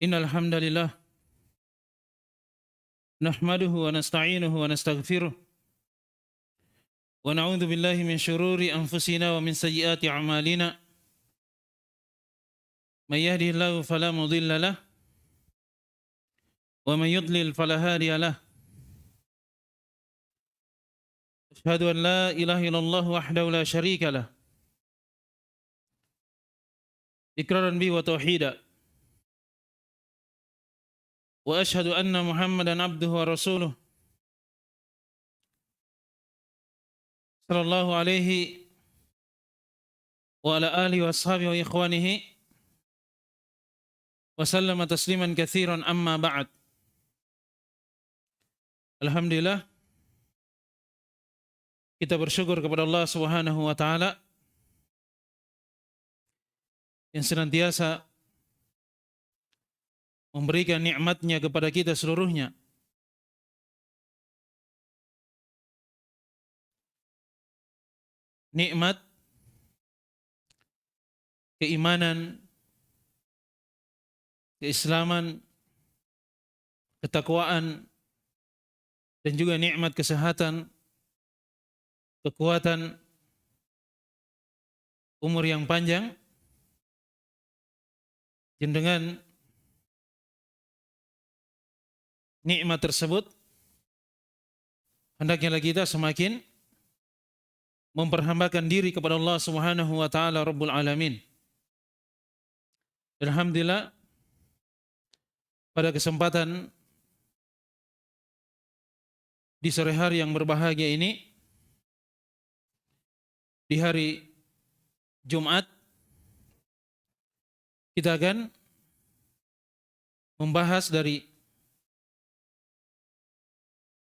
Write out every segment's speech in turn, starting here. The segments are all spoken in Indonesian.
Innal hamdalillah nahmaduhu wa nasta'inuhu wa nastaghfiruh wa na'udzu billahi min shururi anfusina wa min sayyiati a'malina. May yahdihillahu fala mudilla lahu wa may yudlil fala hadiya lahu. Asyhadu an la ilaha illallah wahdahu la syarika lahu iqraran bi wa tauhida. Wa asyhadu anna Muhammadan abduhu wa rasuluh sallallahu alaihi wa ala alihi wa ashabihi wa ikhwanihi wa sallama tasliman katsiran amma ba'd. Alhamdulillah, kita bersyukur kepada Allah Subhanahu wa taala yang senantiasa memberikan nikmatnya kepada kita seluruhnya. Nikmat keimanan, keislaman, ketakwaan, dan juga nikmat kesehatan, kekuatan, umur yang panjang, dan dengan nikmat tersebut hendaknya kita semakin memperhambakan diri kepada Allah Subhanahu wa taala Rabbul Alamin. Alhamdulillah, pada kesempatan di sore hari yang berbahagia ini, di hari Jumat, kita akan membahas dari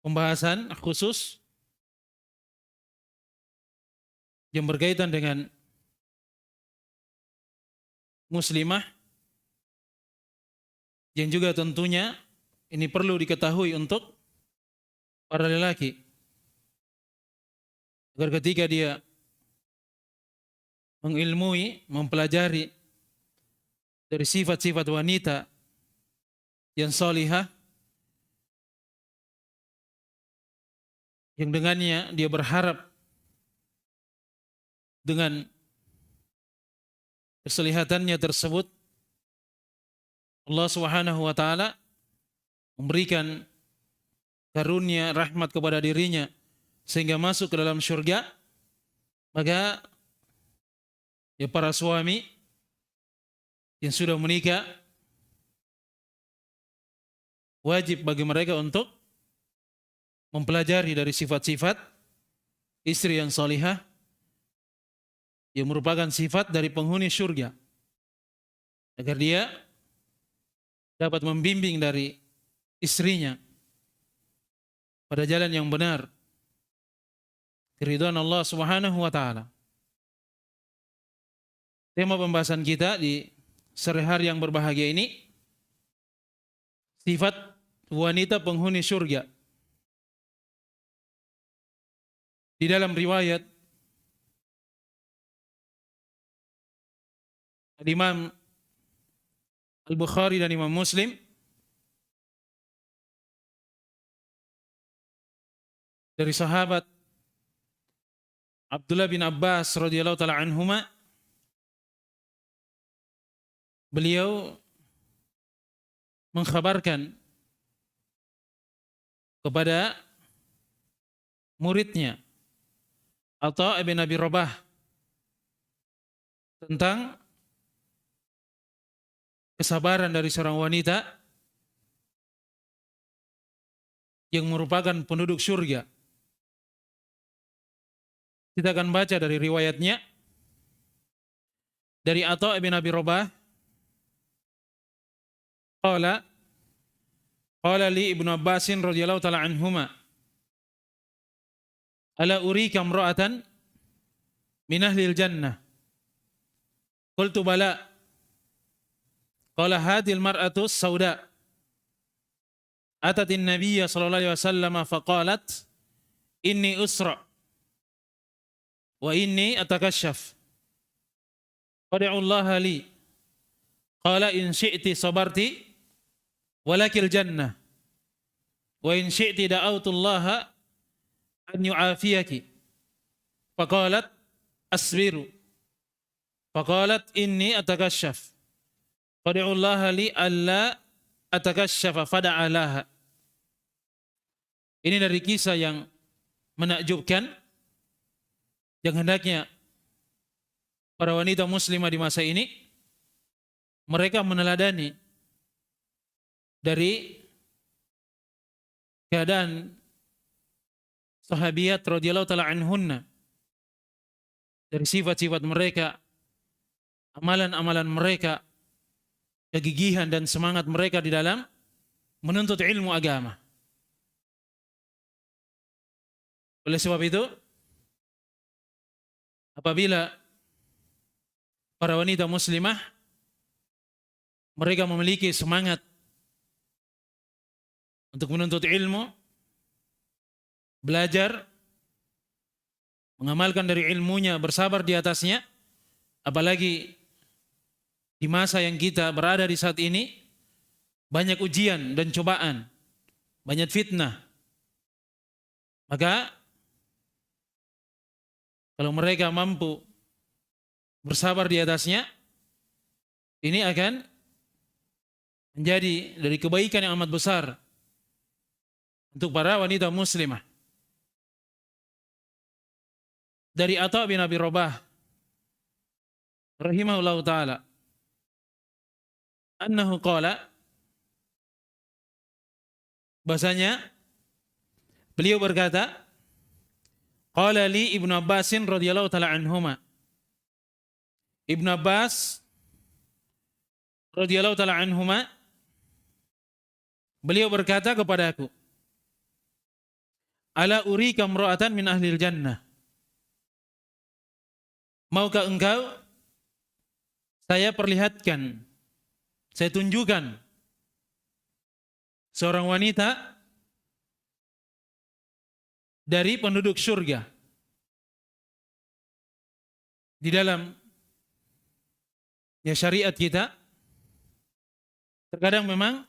pembahasan khusus yang berkaitan dengan muslimah, yang juga tentunya ini perlu diketahui untuk para lelaki, agar ketika dia mengilmui, mempelajari dari sifat-sifat wanita yang salihah, yang dengannya dia berharap dengan keselihatannya tersebut Allah Subhanahu wa taala memberikan karunia rahmat kepada dirinya sehingga masuk ke dalam surga. Maka ya para suami yang sudah menikah, wajib bagi mereka untuk mempelajari dari sifat-sifat istri yang salihah yang merupakan sifat dari penghuni surga, agar dia dapat membimbing dari istrinya pada jalan yang benar, keridhaan Allah Subhanahu wa taala. Tema pembahasan kita di sore hari yang berbahagia ini, sifat wanita penghuni surga. Di dalam riwayat Imam Al-Bukhari dan Imam Muslim dari sahabat Abdullah bin Abbas radhiyallahu taala anhuma, beliau mengkhabarkan kepada muridnya Atha bin Abi Rabah tentang kesabaran dari seorang wanita yang merupakan penduduk surga. Kita akan baca dari riwayatnya dari Atha bin Abi Rabah. Qala li Ibnu Abbasin radhiyallahu taala anhuma, ala urika imra'atan min ahlil jannah? Qultu bala. Qala hadhil mar'atu sauda atatin nabiyya sallallahu alaihi wasallam faqalat inni usra wa inni atakashaf fad'u Allah li. Qala in syi'ti sabarti walakil jannah wa in syi'ti da'autullaha an yu'afiyaki. Faqalat asbiru. Faqalat inni atakashaf. Fad'ullaha li alla atakashafa fada'alaha. Ini dari kisah yang menakjubkan yang hendaknya para wanita muslimah di masa ini mereka meneladani dari keadaan sahabiyat radhiyallahu taala anhunna, dari sifat-sifat mereka, amalan-amalan mereka, kegigihan dan semangat mereka di dalam menuntut ilmu agama. Oleh sebab itu, apabila para wanita muslimah mereka memiliki semangat untuk menuntut ilmu, belajar, mengamalkan dari ilmunya, bersabar di atasnya, apalagi di masa yang kita berada di saat ini, banyak ujian dan cobaan, banyak fitnah. Maka kalau mereka mampu bersabar di atasnya, ini akan menjadi dari kebaikan yang amat besar untuk para wanita muslimah. Dari Atha bin Abi Rabah rahimahullah ta'ala, annahu qala, bahasanya beliau berkata, qala li Ibnu Abbasin radhiyallahu ta'ala anhuma. Ibnu Abbas radhiyallahu ta'ala anhuma, beliau berkata kepadaku, ala urika imra'atan min ahlil jannah. Maukah engkau saya perlihatkan, saya tunjukkan seorang wanita dari penduduk surga. Di dalam syariat kita terkadang memang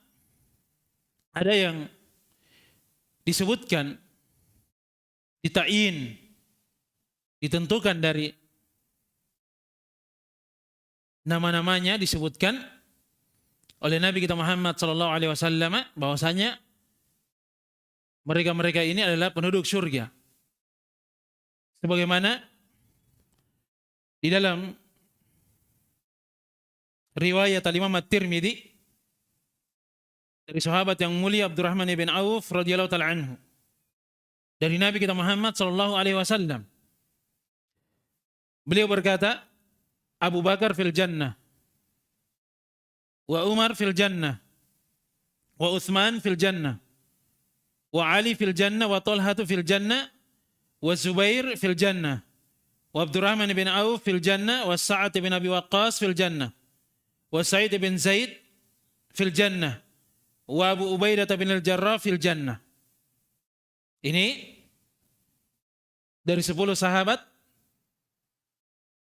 ada yang disebutkan, dita'yin, ditentukan dari nama-namanya, disebutkan oleh Nabi kita Muhammad sallallahu alaihi wasallam bahwasanya mereka-mereka ini adalah penduduk surga. Sebagaimana di dalam riwayat Al-Imam At-Tirmidzi dari sahabat yang mulia Abdurrahman bin Auf radhiyallahu taala anhu, dari Nabi kita Muhammad sallallahu alaihi wasallam, beliau berkata, Abu Bakar fil jannah, wa Umar fil jannah, wa Utsman fil jannah, wa Ali fil jannah, wa Talha fil jannah, wa Zubair fil jannah, wa Abdurrahman bin Auf fil jannah, wa Sa'ad bin Abi Waqqas fil jannah, wa Sa'id bin Zaid fil jannah, wa Abu Ubaidah bin Al-Jarrah fil jannah. Ini dari 10 sahabat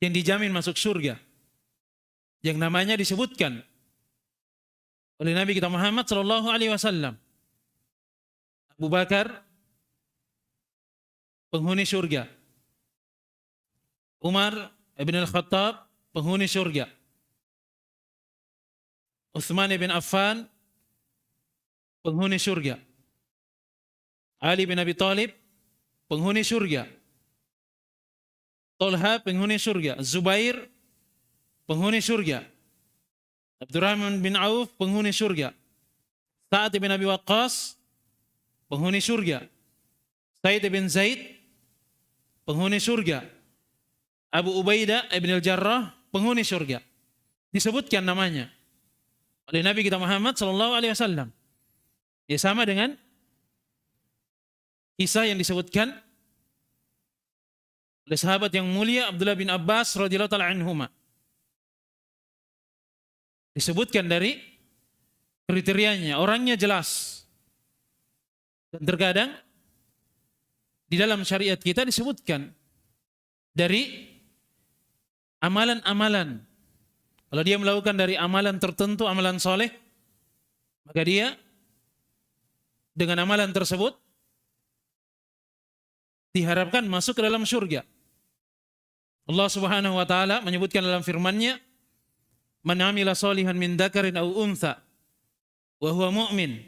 yang dijamin masuk surga, yang namanya disebutkan oleh Nabi kita Muhammad sallallahu alaihi wasallam. Abu Bakar penghuni surga, Umar ibn al-Khattab penghuni surga, Utsman ibn Affan penghuni surga, Ali bin Abi Thalib penghuni surga, Talha penghuni surga, Zubair penghuni surga, Abdurrahman bin Auf penghuni surga, Sa'ad bin Abi Waqqas penghuni surga, Sa'id bin Zaid penghuni surga, Abu Ubaidah bin Al-Jarrah penghuni surga. Disebutkan namanya oleh Nabi kita Muhammad sallallahu alaihi wasallam. Ya, sama dengan kisah yang disebutkan oleh sahabat yang mulia Abdullah bin Abbas radhiyallahu taala anhuma. Disebutkan dari kriterianya, orangnya jelas. Dan terkadang di dalam syariat kita disebutkan dari amalan-amalan. Kalau dia melakukan dari amalan tertentu, amalan soleh, maka dia dengan amalan tersebut diharapkan masuk ke dalam surga. Allah Subhanahu wa taala menyebutkan dalam firman-Nya, "Man 'amila shalihan min dzakarin aw untha wa huwa mu'min,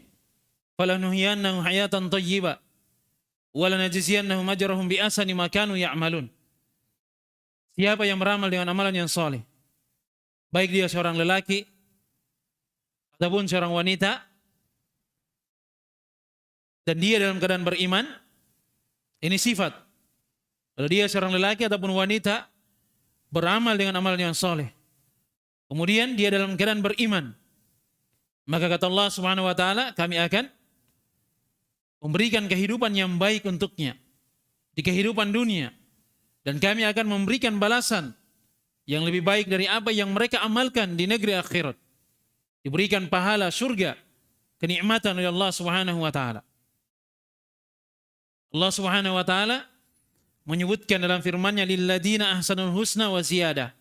falanuhyiyannahu hayatan thayyibah wa lanajziyannahum ajrahum bi ahsani ma kanu ya'malun." Siapa yang beramal dengan amalan yang saleh, baik dia seorang lelaki ataupun seorang wanita, dan dia dalam keadaan beriman, ini sifat. Kalau dia seorang lelaki ataupun wanita beramal dengan amalan yang saleh, kemudian dia dalam keadaan beriman, maka kata Allah Subhanahu wa taala, kami akan memberikan kehidupan yang baik untuknya di kehidupan dunia, dan kami akan memberikan balasan yang lebih baik dari apa yang mereka amalkan di negeri akhirat. Diberikan pahala surga, kenikmatan oleh Allah Subhanahu wa taala. Allah Subhanahu wa taala menyebutkan dalam firman-Nya, lilladzina ahsanul husna wa ziyadah.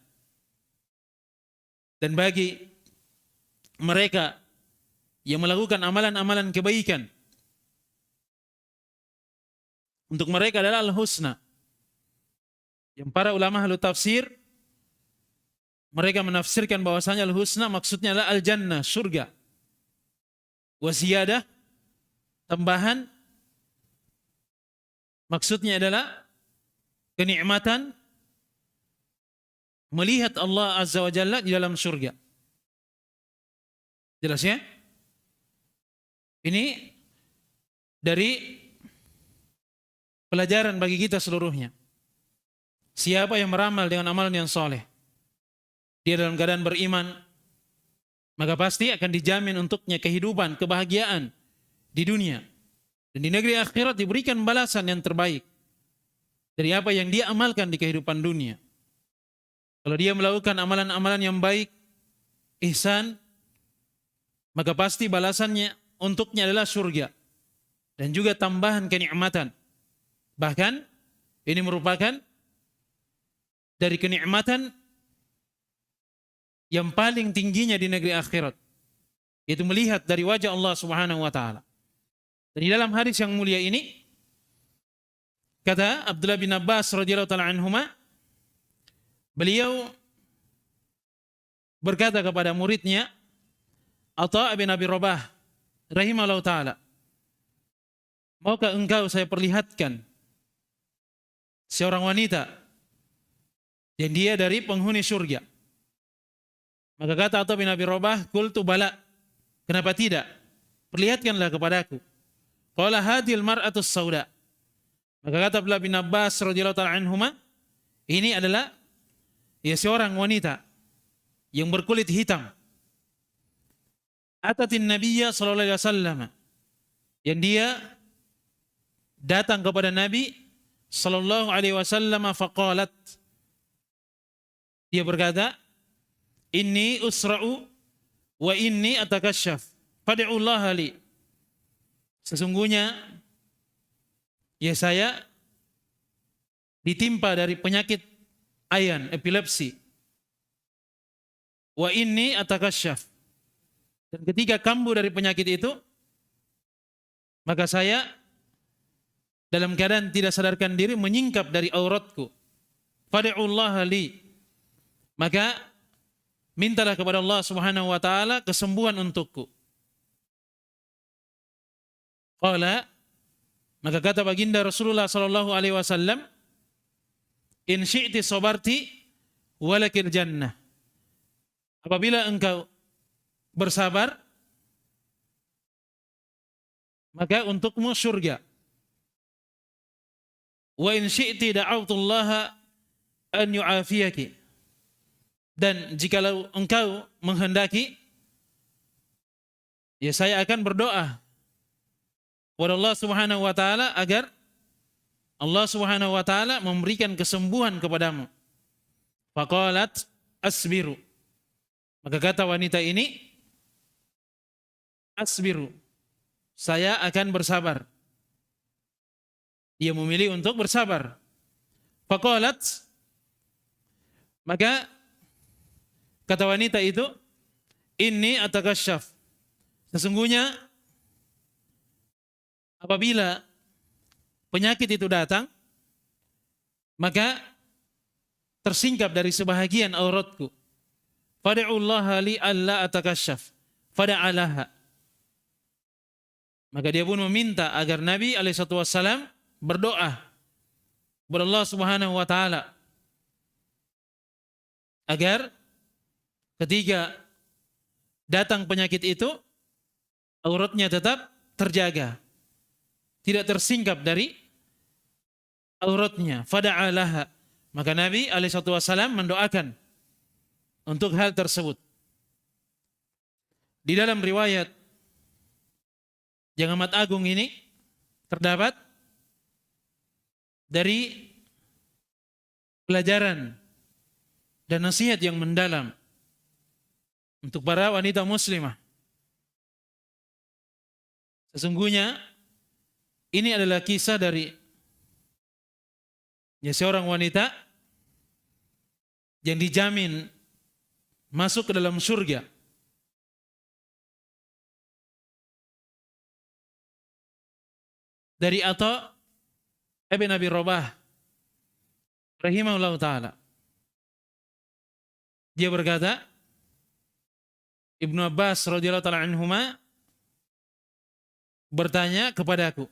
Dan bagi mereka yang melakukan amalan-amalan kebaikan, untuk mereka adalah al-husna. Yang para ulama ahlu tafsir, mereka menafsirkan bahwasanya al-husna maksudnya adalah al-jannah, surga. Wa ziyadah, tambahan, maksudnya adalah kenikmatan melihat Allah Azza wa Jalla di dalam surga. Jelas ya? Ini dari pelajaran bagi kita seluruhnya. Siapa yang beramal dengan amalan yang soleh, dia dalam keadaan beriman, maka pasti akan dijamin untuknya kehidupan, kebahagiaan di dunia. Dan di negeri akhirat diberikan balasan yang terbaik dari apa yang dia amalkan di kehidupan dunia. Kalau dia melakukan amalan-amalan yang baik, ihsan, maka pasti balasannya untuknya adalah surga dan juga tambahan kenikmatan. Bahkan ini merupakan dari kenikmatan yang paling tingginya di negeri akhirat, yaitu melihat dari wajah Allah Subhanahu wa taala. Dan di dalam hadis yang mulia ini, kata Abdullah bin Abbas radhiyallahu taala anhuma, beliau berkata kepada muridnya Atha bin Abi Rabah rahimahullah taala, maukah engkau saya perlihatkan seorang wanita yang dia dari penghuni surga? Maka kata Atha bin Abi Rabah, qultu bala, kenapa tidak? Perlihatkanlah kepadaku. Qala hadhil mar'atus sauda. Maka kata Abdullah bin Abbas radhiyallahu ta'ala anhuma, ini adalah seorang wanita yang berkulit hitam. Atatin Nabiyya sallallahu alaihi wasallam, yang dia datang kepada Nabi sallallahu alaihi wasallam, faqalat, dia berkata, inni usra'u wa inni atakashaf fad'ullaha li. Sesungguhnya saya ditimpa dari penyakit ayan, epilepsi. Wa inni atakashaf. Dan ketika kambuh dari penyakit itu, maka saya dalam keadaan tidak sadarkan diri menyingkap dari auratku. Fad'ullaha li. Maka mintalah kepada Allah Subhanahu wa taala kesembuhan untukku. Qala, maka kata baginda Rasulullah sallallahu alaihi wasallam, in syi'ti sabarti walakil jannah. Apabila engkau bersabar, maka untukmu surga. Wa in syi'ti da'awtullaha an yu'afiyaki. Dan jikalau engkau menghendaki, saya akan berdoa kepada Allah Subhanahu wa taala agar Allah Subhanahu wa taala memberikan kesembuhan kepadamu. Faqalat asbiru. Maka kata wanita ini, asbiru, saya akan bersabar. Dia memilih untuk bersabar. Faqalat, maka kata wanita itu, inni atakashaf, sesungguhnya apabila penyakit itu datang, maka tersingkap dari sebahagian auratku. Fada'ullaha li alla atakasyaf. Fada'alaha. Maka dia pun meminta agar Nabi SAW berdoa kepada Allah Subhanahu wa taala agar ketika datang penyakit itu auratnya tetap terjaga, tidak tersingkap dari auratnya. Fada'alaha. Maka Nabi SAW mendoakan untuk hal tersebut. Di dalam riwayat yang amat agung ini terdapat dari pelajaran dan nasihat yang mendalam untuk para wanita muslimah. Sesungguhnya ini adalah kisah dari seorang wanita yang dijamin masuk ke dalam surga. Dari Atha ibn Abi Rabah rahimahullah ta'ala. Dia berkata, Ibnu Abbas radhiyallahu ta'ala anhuma bertanya kepadaku,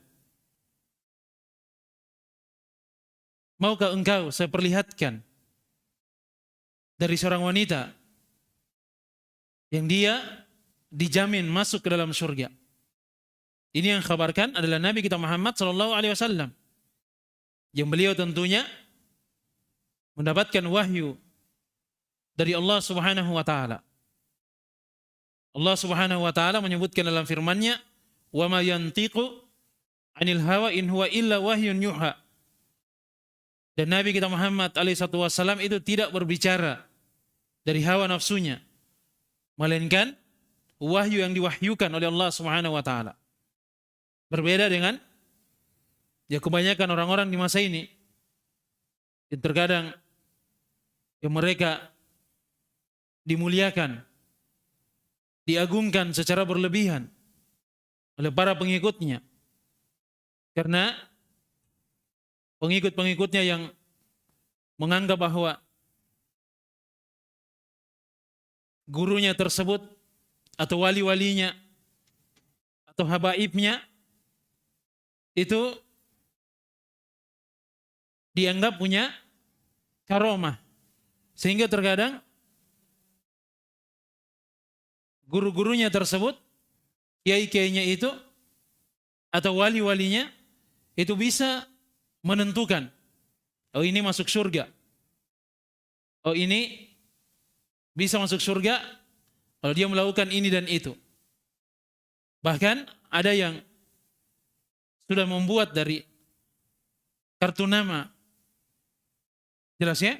maukah engkau saya perlihatkan dari seorang wanita yang dia dijamin masuk ke dalam surga? Ini yang kabarkan adalah Nabi kita Muhammad SAW, yang beliau tentunya mendapatkan wahyu dari Allah Subhanahu wa taala. Allah Subhanahu wa taala menyebutkan dalam firman-Nya, "Wa ma yantiqu 'anil hawa in huwa illa wahyun yuha." Dan Nabi kita Muhammad SAW itu tidak berbicara dari hawa nafsunya, melainkan wahyu yang diwahyukan oleh Allah Subhanahu wa taala. Berbeda dengan kebanyakan orang-orang di masa ini yang terkadang mereka dimuliakan, diagungkan secara berlebihan oleh para pengikutnya, karena pengikut-pengikutnya yang menganggap bahwa gurunya tersebut atau wali-walinya atau habaibnya itu dianggap punya karomah, sehingga terkadang guru-gurunya tersebut, kiai-kiainya itu atau wali-walinya itu bisa menentukan, oh ini masuk surga, oh ini bisa masuk surga kalau dia melakukan ini dan itu. Bahkan ada yang sudah membuat dari kartu nama, jelas ya?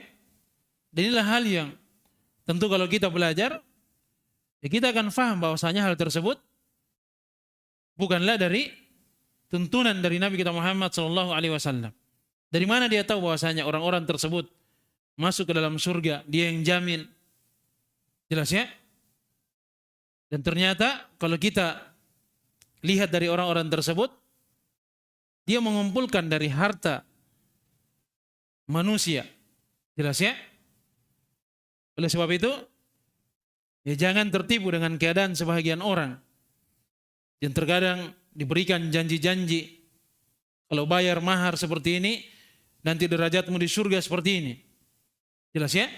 Dan inilah hal yang tentu kalau kita belajar, kita akan faham bahwasanya hal tersebut bukanlah dari tuntunan dari Nabi kita Muhammad SAW. Dari mana dia tahu bahwasanya orang-orang tersebut masuk ke dalam surga, dia yang jamin, jelas ya? Dan ternyata kalau kita lihat dari orang-orang tersebut, dia mengumpulkan dari harta manusia, jelas ya? Oleh sebab itu, jangan tertipu dengan keadaan sebahagian orang yang terkadang diberikan janji-janji, kalau bayar mahar seperti ini, nanti derajatmu di surga seperti ini, jelas ya?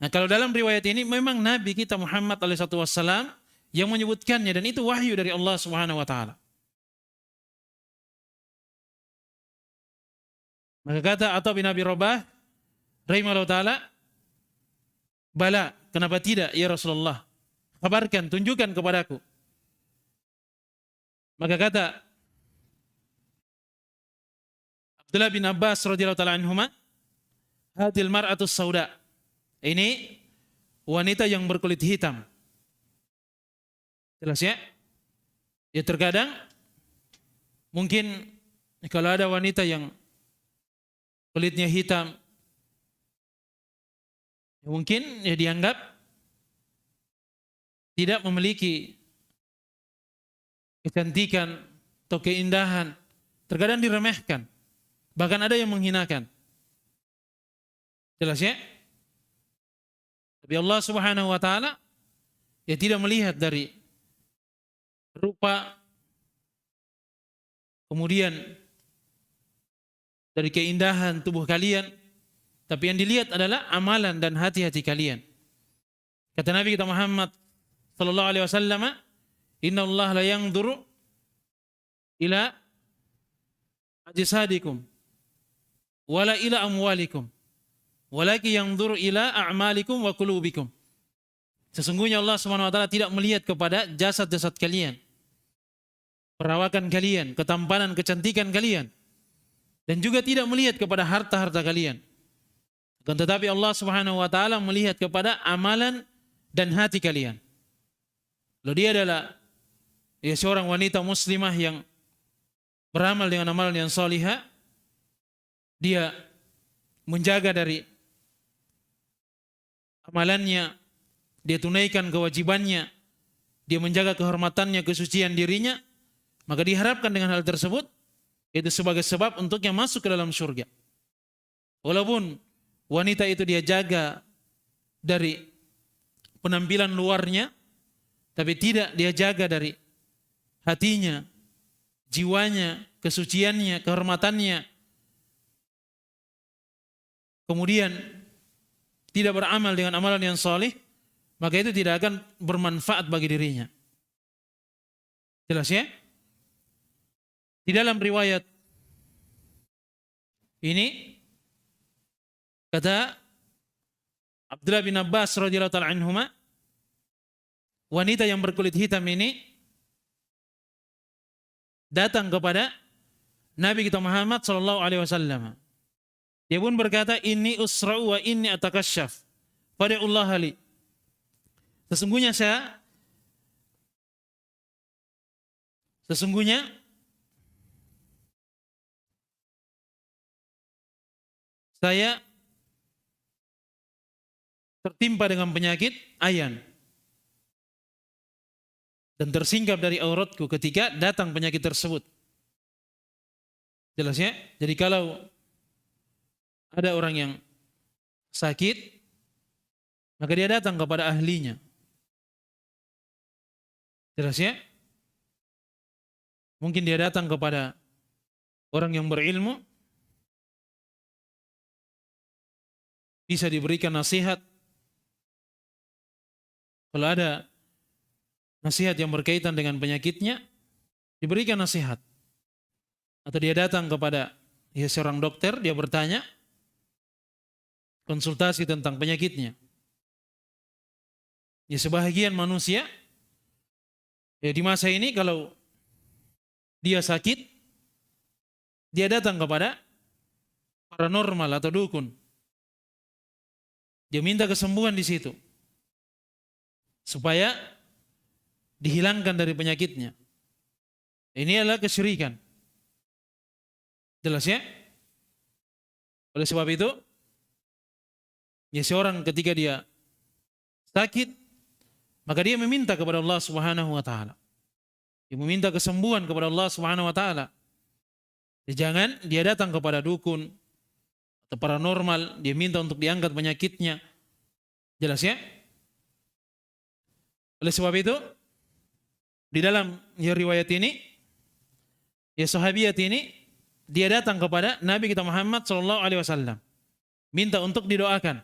Nah, kalau dalam riwayat ini memang Nabi kita Muhammad SAW yang menyebutkannya, dan itu wahyu dari Allah Subhanahu wa taala. Maka kata Atha bin Abi Rabah rahimahullah ta'ala, bala, kenapa tidak ya Rasulullah, kabarkan, tunjukkan kepadaku. Maka kata Abdullah bin Abbas radhiyallahu ta'ala anhuma, hadil mar'atus sauda, ini wanita yang berkulit hitam, jelas ya? Ya terkadang mungkin kalau ada wanita yang kulitnya hitam, mungkin dianggap tidak memiliki kecantikan atau keindahan terkadang diremehkan, bahkan ada yang menghinakan. Jelas ya? Tapi Allah Subhanahu wa taala ya tidak melihat dari rupa, kemudian dari keindahan tubuh kalian, tapi yang dilihat adalah amalan dan hati-hati kalian. Kata Nabi kita Muhammad sallallahu alaihi wasallam, "Inna Allah la yanzuru ila ajsadikum wala ila amwalikum, walakin yanzuru ila a'malikum wa qulubikum." Sesungguhnya Allah Subhanahu wa taala tidak melihat kepada jasad-jasad kalian, perawakan kalian, ketampanan, kecantikan kalian, dan juga tidak melihat kepada harta-harta kalian. Akan tetapi Allah Subhanahu wa taala melihat kepada amalan dan hati kalian. Lalu dia adalah seorang wanita muslimah yang beramal dengan amalan yang salihah. Dia menjaga dari amalannya, dia tunaikan kewajibannya, dia menjaga kehormatannya, kesucian dirinya, maka diharapkan dengan hal tersebut itu sebagai sebab untuknya masuk ke dalam surga. Walaupun wanita itu dia jaga dari penampilan luarnya, tapi tidak dia jaga dari hatinya, jiwanya, kesuciannya, kehormatannya. Kemudian tidak beramal dengan amalan yang saleh, maka itu tidak akan bermanfaat bagi dirinya. Jelas ya? Di dalam riwayat ini kata Abdullah bin Abbas radhiyallahu ta'ala anhuma, wanita yang berkulit hitam ini datang kepada Nabi kita Muhammad sallallahu alaihi wasallam. Dia pun berkata, "Inni usra'u wa inni atakasyaf. Fad'ullah li." Sesungguhnya saya tertimpa dengan penyakit ayan dan tersingkap dari auratku ketika datang penyakit tersebut. Jelas ya? Jadi kalau ada orang yang sakit, maka dia datang kepada ahlinya. Jelas ya? Mungkin dia datang kepada orang yang berilmu, bisa diberikan nasihat. Kalau ada nasihat yang berkaitan dengan penyakitnya, diberikan nasihat. Atau dia datang kepada seorang dokter, dia bertanya, konsultasi tentang penyakitnya. Ya, sebahagian manusia di masa ini kalau dia sakit, dia datang kepada paranormal atau dukun. Dia minta kesembuhan di situ supaya dihilangkan dari penyakitnya. Ini adalah kesyirikan. Jelas ya? Oleh sebab itu, seorang ketika dia sakit, maka dia meminta kepada Allah Subhanahu wa taala. Dia meminta kesembuhan kepada Allah Subhanahu wa taala. Jangan dia datang kepada dukun atau paranormal, dia minta untuk diangkat penyakitnya. Jelas ya? Oleh sebab itu, di dalam riwayat ini, sahabiat ini, dia datang kepada Nabi kita Muhammad sallallahu alaihi wasallam, minta untuk didoakan.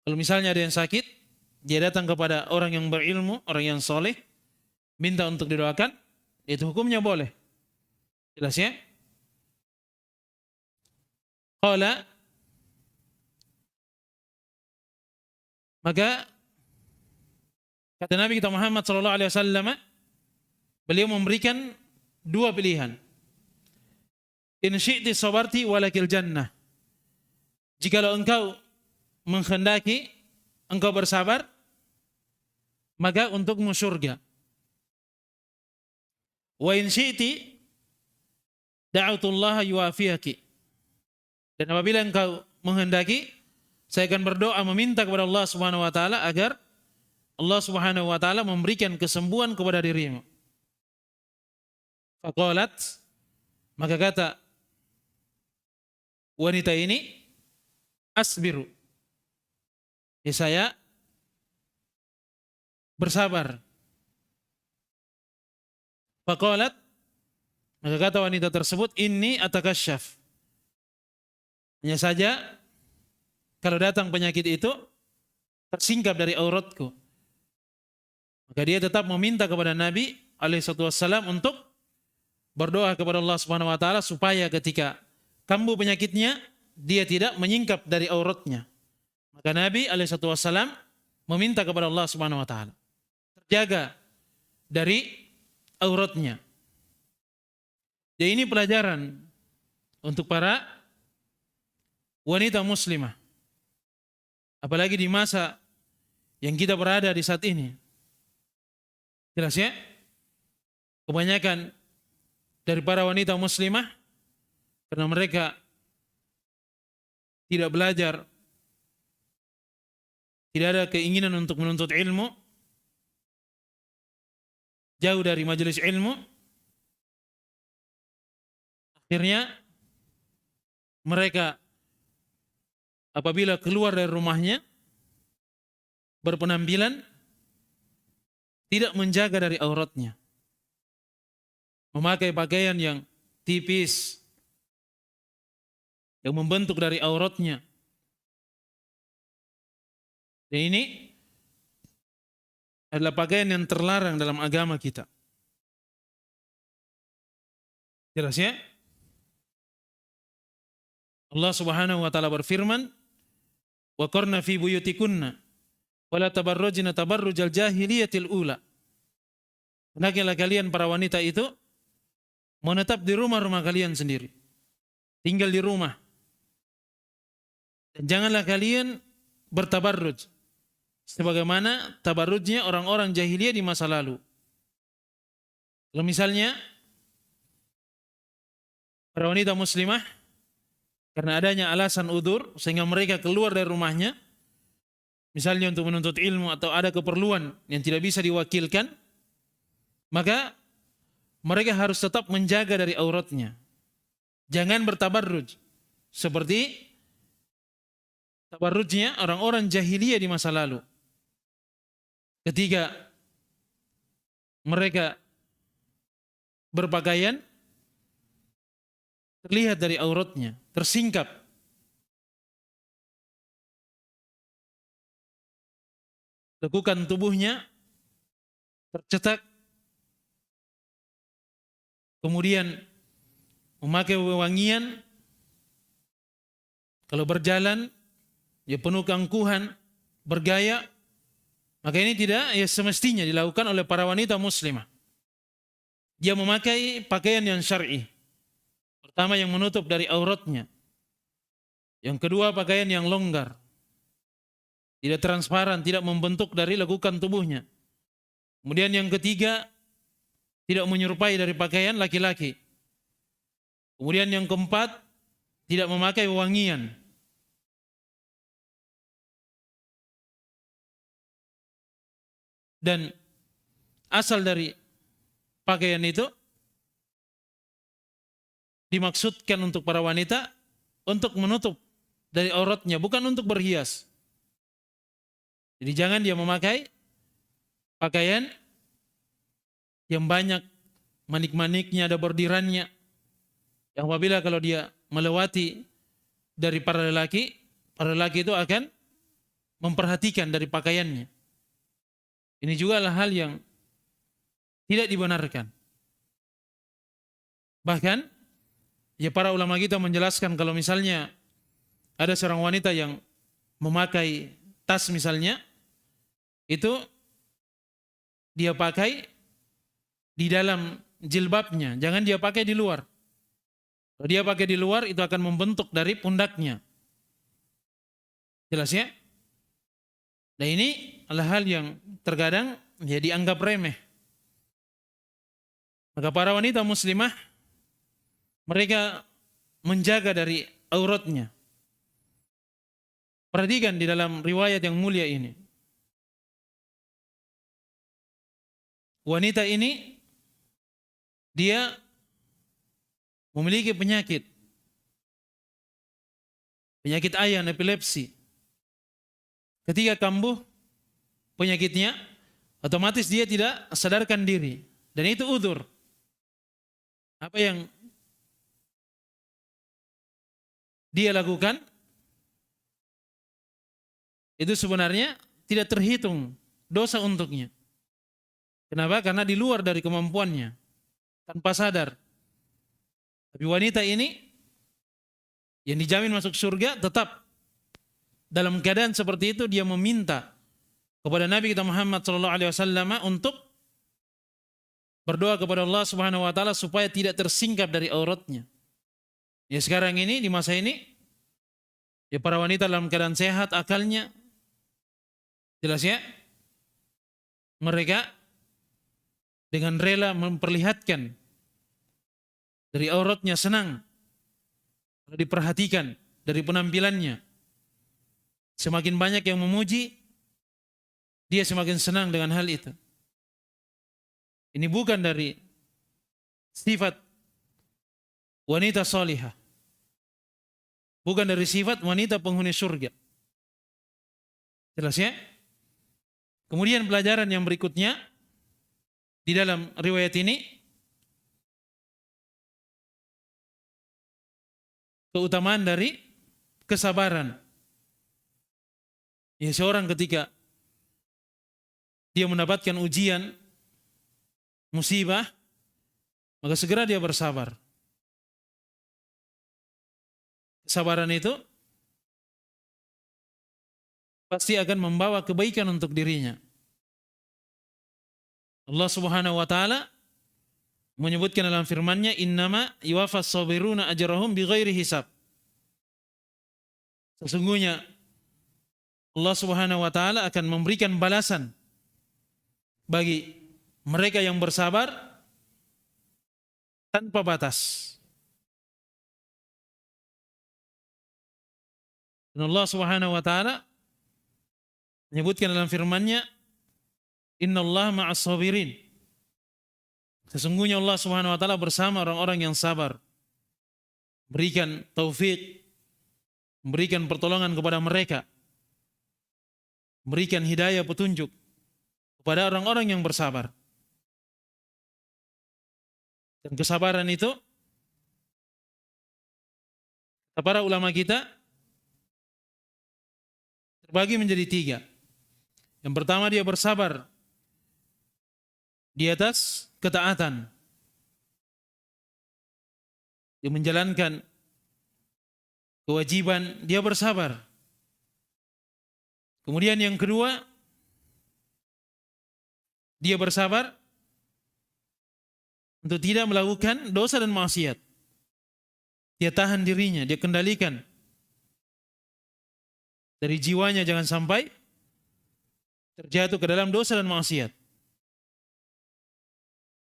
Kalau misalnya ada yang sakit, dia datang kepada orang yang berilmu, orang yang soleh, minta untuk didoakan, itu hukumnya boleh. Jelas ya? Qala, maka kata Nabi kita Muhammad sallallahu alaihi wasallam, beliau memberikan dua pilihan. In syi'ti sabarti walakil jannah. Jikalau engkau menghendaki, engkau bersabar, maka untukmu surga. Wa in syi'ti da'utullaha yuafiyaki. Dan apabila engkau menghendaki, saya akan berdoa meminta kepada Allah Subhanahu wa taala agar Allah Subhanahu wa taala memberikan kesembuhan kepada dirimu. Faqalat, maka kata wanita ini, asbiru, ya saya bersabar. Faqalat, maka kata wanita tersebut, inni atakasyaf, hanya saja kalau datang penyakit itu tersingkap dari auratku. Maka dia tetap meminta kepada Nabi alaihissalam untuk berdoa kepada Allah Subhanahu wa taala supaya ketika kambuh penyakitnya dia tidak menyingkap dari auratnya. Maka Nabi alaihissalam meminta kepada Allah Subhanahu wa taala terjaga dari auratnya. Jadi ini pelajaran untuk para wanita muslimah, apalagi di masa yang kita berada di saat ini. Jelas ya? Kebanyakan dari para wanita muslimah, karena mereka tidak belajar, tidak ada keinginan untuk menuntut ilmu, jauh dari majelis ilmu, akhirnya mereka apabila keluar dari rumahnya berpenampilan tidak menjaga dari auratnya, memakai pakaian yang tipis yang membentuk dari auratnya. Dan ini adalah pakaian yang terlarang dalam agama kita. Jelas ya? Allah Subhanahu wa taala berfirman, wa qarna fi buyutikunna wala tabarrujna tabarrujal jahiliyatil ula. Hendaklah kalian para wanita itu menetap di rumah-rumah kalian sendiri, tinggal di rumah, dan janganlah kalian bertabarruj sebagaimana tabarrujnya orang-orang jahiliyah di masa lalu. Kalau misalnya para wanita muslimah karena adanya alasan udzur sehingga mereka keluar dari rumahnya, misalnya untuk menuntut ilmu atau ada keperluan yang tidak bisa diwakilkan, maka mereka harus tetap menjaga dari auratnya. Jangan bertabarruj seperti tabarrujnya orang-orang jahiliyah di masa lalu. Ketika mereka berpakaian, terlihat dari auratnya, tersingkap. Lekukan tubuhnya tercetak. Kemudian memakai wewangian. Kalau berjalan, ya penuh keangkuhan, bergaya. Maka ini tidak ya semestinya dilakukan oleh para wanita muslimah. Dia memakai pakaian yang syar'i. Pertama yang menutup dari auratnya. Yang kedua pakaian yang longgar. Tidak transparan, tidak membentuk dari lekukan tubuhnya. Kemudian yang ketiga, tidak menyerupai dari pakaian laki-laki. Kemudian yang keempat, tidak memakai wangian. Dan asal dari pakaian itu dimaksudkan untuk para wanita untuk menutup dari auratnya, bukan untuk berhias. Jadi jangan dia memakai pakaian yang banyak manik-maniknya, ada bordirannya, yang apabila kalau dia melewati dari para lelaki itu akan memperhatikan dari pakaiannya. Ini juga adalah hal yang tidak dibenarkan. Bahkan ya para ulama kita menjelaskan kalau misalnya ada seorang wanita yang memakai tas misalnya, itu dia pakai di dalam jilbabnya, jangan dia pakai di luar. Kalau dia pakai di luar itu akan membentuk dari pundaknya. Jelas ya? Nah ini adalah hal yang terkadang ya dianggap remeh. Maka para wanita muslimah mereka menjaga dari auratnya. Perhatikan di dalam riwayat yang mulia ini. wanita ini dia memiliki penyakit ayan, epilepsi. Ketika kambuh penyakitnya, otomatis dia tidak sadarkan diri. Dan itu udzur. Apa yang dia lakukan itu sebenarnya tidak terhitung dosa untuknya. Kenapa? Karena di luar dari kemampuannya, tanpa sadar. Tapi wanita ini yang dijamin masuk surga tetap dalam keadaan seperti itu dia meminta kepada Nabi kita Muhammad SAW untuk berdoa kepada Allah Subhanahu Wa Taala supaya tidak tersingkap dari auratnya. Ya sekarang ini di masa ini ya para wanita dalam keadaan sehat akalnya jelas ya, mereka dengan rela memperlihatkan dari auratnya, senang diperhatikan dari penampilannya. Semakin banyak yang memuji, dia semakin senang dengan hal itu. Ini bukan dari sifat wanita salihah, bukan dari sifat wanita penghuni surga. Jelas ya? Kemudian pelajaran yang berikutnya di dalam riwayat ini, keutamaan dari kesabaran. Ya, seorang ketika dia mendapatkan ujian, musibah, maka segera dia bersabar. Kesabaran itu pasti akan membawa kebaikan untuk dirinya. Allah Subhanahu wa taala menyebutkan dalam firman-Nya, innama yuwaffas sabiruna ajrahum bighairi hisab. Sesungguhnya Allah Subhanahu wa taala akan memberikan balasan bagi mereka yang bersabar tanpa batas. Dan Allah Subhanahu wa taala menyebutkan dalam firman-Nya, innallaha ma'as sabirin. Sesungguhnya Allah Subhanahu wa taala bersama orang-orang yang sabar. Berikan taufik, memberikan pertolongan kepada mereka. Berikan hidayah, petunjuk kepada orang-orang yang bersabar. Dan kesabaran itu kata para ulama kita terbagi menjadi 3. Yang pertama, dia bersabar di atas ketaatan. Dia menjalankan kewajiban, dia bersabar. Kemudian yang kedua, dia bersabar untuk tidak melakukan dosa dan maksiat. Dia tahan dirinya, dia kendalikan dari jiwanya jangan sampai terjatuh ke dalam dosa dan maksiat.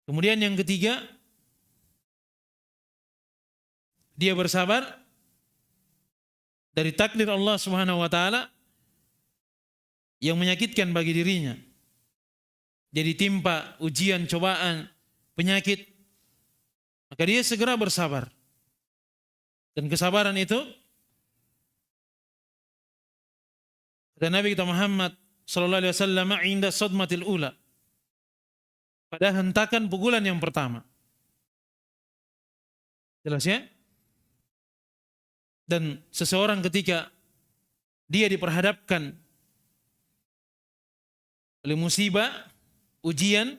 Kemudian yang ketiga, dia bersabar dari takdir Allah Subhanahu wa taala yang menyakitkan bagi dirinya. Jadi timpa ujian, cobaan, penyakit, maka dia segera bersabar. Dan kesabaran itu kata Nabi kita Muhammad sallallahu alaihi wasallam, inda sadmatil ula, pada hentakan pukulan yang pertama. Jelas ya? Dan seseorang ketika dia diperhadapkan oleh musibah, ujian,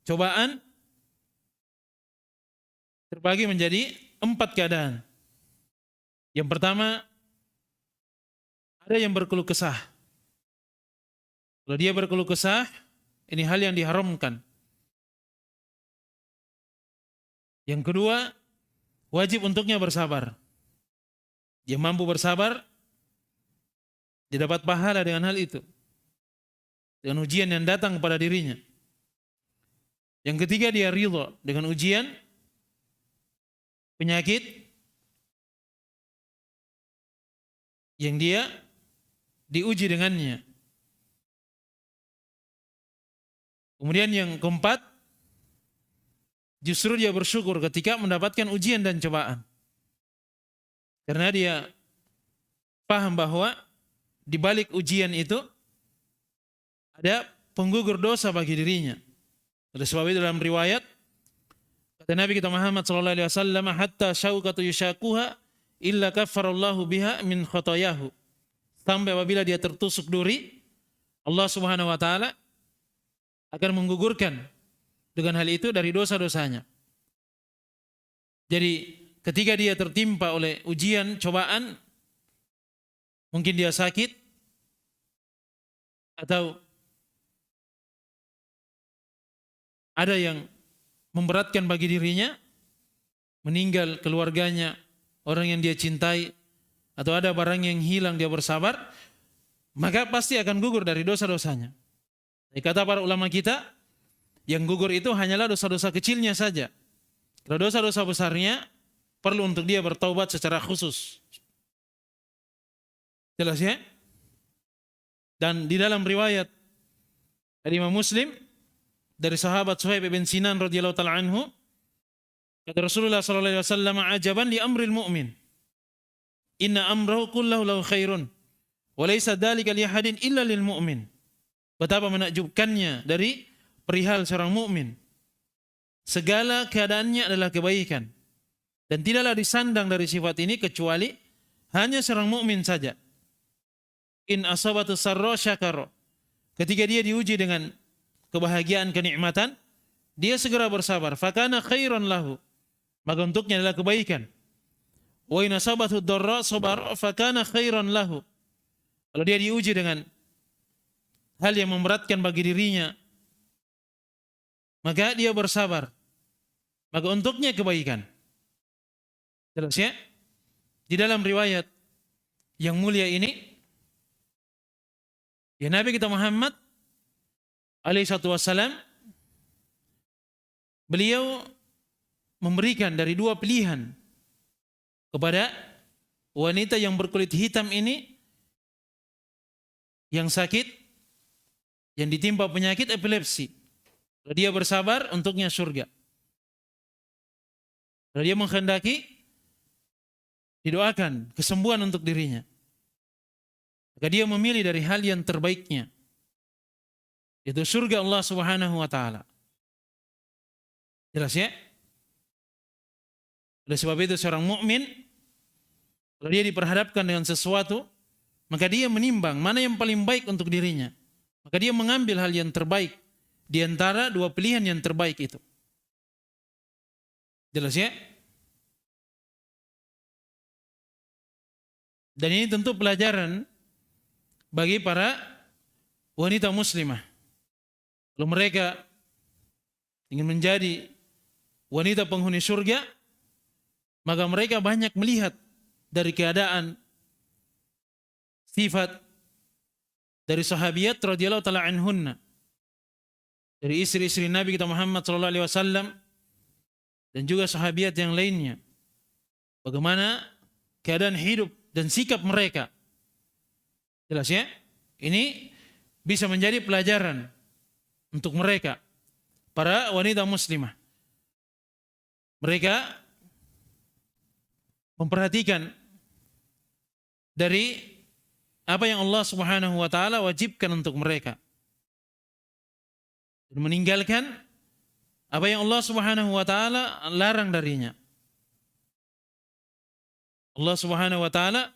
cobaan, terbagi menjadi 4 keadaan. Yang pertama, ada yang berkeluh kesah. Kalau dia berkeluh kesah, ini hal yang diharamkan. Yang kedua, wajib untuknya bersabar. Dia mampu bersabar, dia dapat pahala dengan hal itu, dengan ujian yang datang kepada dirinya. Yang ketiga, dia ridha dengan ujian, penyakit yang dia diuji dengannya. Kemudian yang keempat, justru dia bersyukur ketika mendapatkan ujian dan cobaan. Karena dia paham bahwa di balik ujian itu ada penggugur dosa bagi dirinya. Oleh sebab itu dalam riwayat kata Nabi kita Muhammad sallallahu alaihi wasallam, hatta syaukatu yushakuha illa kaffarallahu biha min khotoyahu. Sampai apabila dia tertusuk duri, Allah Subhanahu wa taala akan menggugurkan dengan hal itu dari dosa-dosanya. Jadi ketika dia tertimpa oleh ujian, cobaan, mungkin dia sakit atau ada yang memberatkan bagi dirinya, meninggal keluarganya, orang yang dia cintai, atau ada barang yang hilang, dia bersabar, maka pasti akan gugur dari dosa-dosanya. Kata para ulama kita, yang gugur itu hanyalah dosa-dosa kecilnya saja. Kalau dosa-dosa besarnya, perlu untuk dia bertaubat secara khusus. Jelas ya? Dan di dalam riwayat dari Imam Muslim, dari sahabat Suhaib bin Sinan radhiyallahu ta'ala anhu, kata Rasulullah sallallahu alaihi wasallam, ajaban li amril mu'min, inna amrahu kullahu lahu khairun, wa laysa dzalika li ahadin illa lil mu'min. Betapa menakjubkannya dari perihal seorang mukmin. Segala keadaannya adalah kebaikan, dan tidaklah disandang dari sifat ini kecuali hanya seorang mukmin saja. In asabatu sarra syakara. Ketika dia diuji dengan kebahagiaan, kenikmatan, dia segera bersabar. Fakana khairan lahu. Maka untuknya adalah kebaikan. Wa in asabathu dharra sabar fakana khairan lahu. Kalau dia diuji dengan hal yang memberatkan bagi dirinya, maka dia bersabar, maka untuknya kebaikan. Jelas ya? Di dalam riwayat yang mulia ini, ya Nabi kita Muhammad alaihi wassalam, beliau memberikan dari dua pilihan kepada wanita yang berkulit hitam ini, yang sakit, yang ditimpa penyakit epilepsi. Kalau dia bersabar, untuknya surga. Kalau dia menghendaki, didoakan kesembuhan untuk dirinya. Maka dia memilih dari hal yang terbaiknya, yaitu surga Allah Subhanahu wa taala. Jelas ya? Oleh sebab itu seorang mukmin, kalau dia diperhadapkan dengan sesuatu, maka dia menimbang mana yang paling baik untuk dirinya. Maka dia mengambil hal yang terbaik di antara dua pilihan yang terbaik itu. Jelas ya? Dan ini tentu pelajaran bagi para wanita muslimah. Kalau mereka ingin menjadi wanita penghuni surga, maka mereka banyak melihat dari keadaan, sifat dari sahabiyat radhiyallahu taala anhunna, dari istri-istri Nabi kita Muhammad sallallahu alaihi wasallam, dan juga sahabiyat yang lainnya. Bagaimana keadaan hidup dan sikap mereka. Jelas ya? Ini bisa menjadi pelajaran untuk mereka, para wanita muslimah. Mereka memperhatikan dari apa yang Allah Subhanahu wa taala wajibkan untuk mereka, dan meninggalkan apa yang Allah Subhanahu wa taala larang darinya. Allah Subhanahu wa taala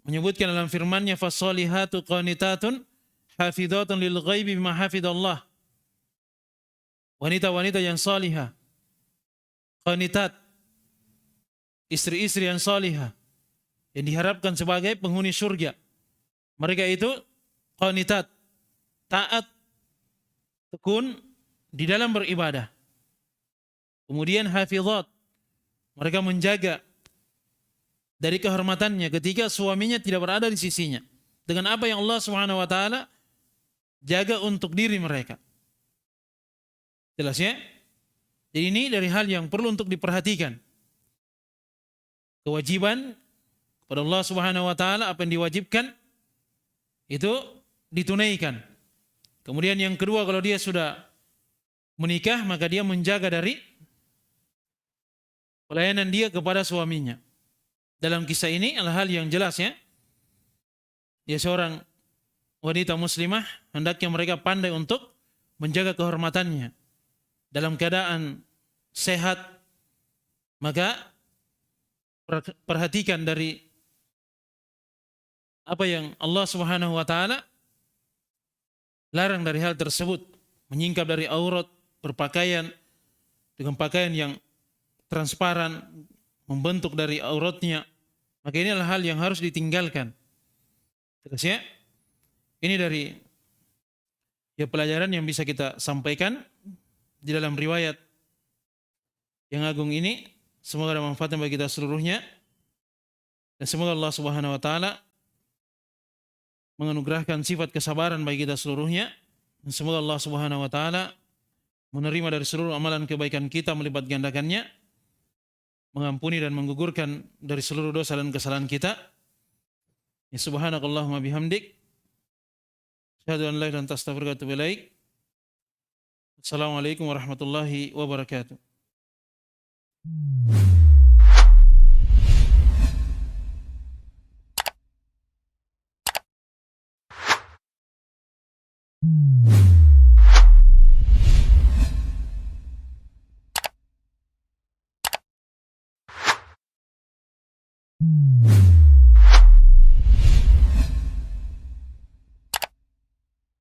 menyebutkan dalam firman-Nya, fasolihatu qanitatun hafidhatun lil ghaibi bima hafidallah. Wanita-wanita yang salihah, qanitat, istri-istri yang salihah, yang diharapkan sebagai penghuni surga. Mereka itu qanitat, taat, tekun di dalam beribadah. Kemudian hafizat, mereka menjaga dari kehormatannya ketika suaminya tidak berada di sisinya, dengan apa yang Allah Subhanahu wa taala jaga untuk diri mereka. Jelas ya? Jadi ini dari hal yang perlu untuk diperhatikan. Kewajiban kepada Allah Subhanahu wa taala, apa yang diwajibkan itu ditunaikan. Kemudian yang kedua, kalau dia sudah menikah, maka dia menjaga dari pelayanan dia kepada suaminya. Dalam kisah ini adalah hal yang jelas ya. Ya, seorang wanita muslimah hendaknya mereka pandai untuk menjaga kehormatannya. Dalam keadaan sehat, maka perhatikan dari apa yang Allah Subhanahu wa taala larang dari hal tersebut, menyingkap dari aurat, berpakaian dengan pakaian yang transparan, membentuk dari auratnya, maka ini adalah hal yang harus ditinggalkan. Terus ya, ini dari ya pelajaran yang bisa kita sampaikan di dalam riwayat yang agung ini. Semoga ada manfaatnya bagi kita seluruhnya, dan semoga Allah Subhanahu wa taala menganugerahkan sifat kesabaran bagi kita seluruhnya, dan semoga Allah Subhanahu wa taala menerima dari seluruh amalan kebaikan kita, melipat gandakannya, mengampuni dan menggugurkan dari seluruh dosa dan kesalahan kita. Ya, subhanakallahumma bihamdik, asyhadu an la ilaha illa anta astaghfiruka wa atubu ilaik. Assalamualaikum warahmatullahi wabarakatuh.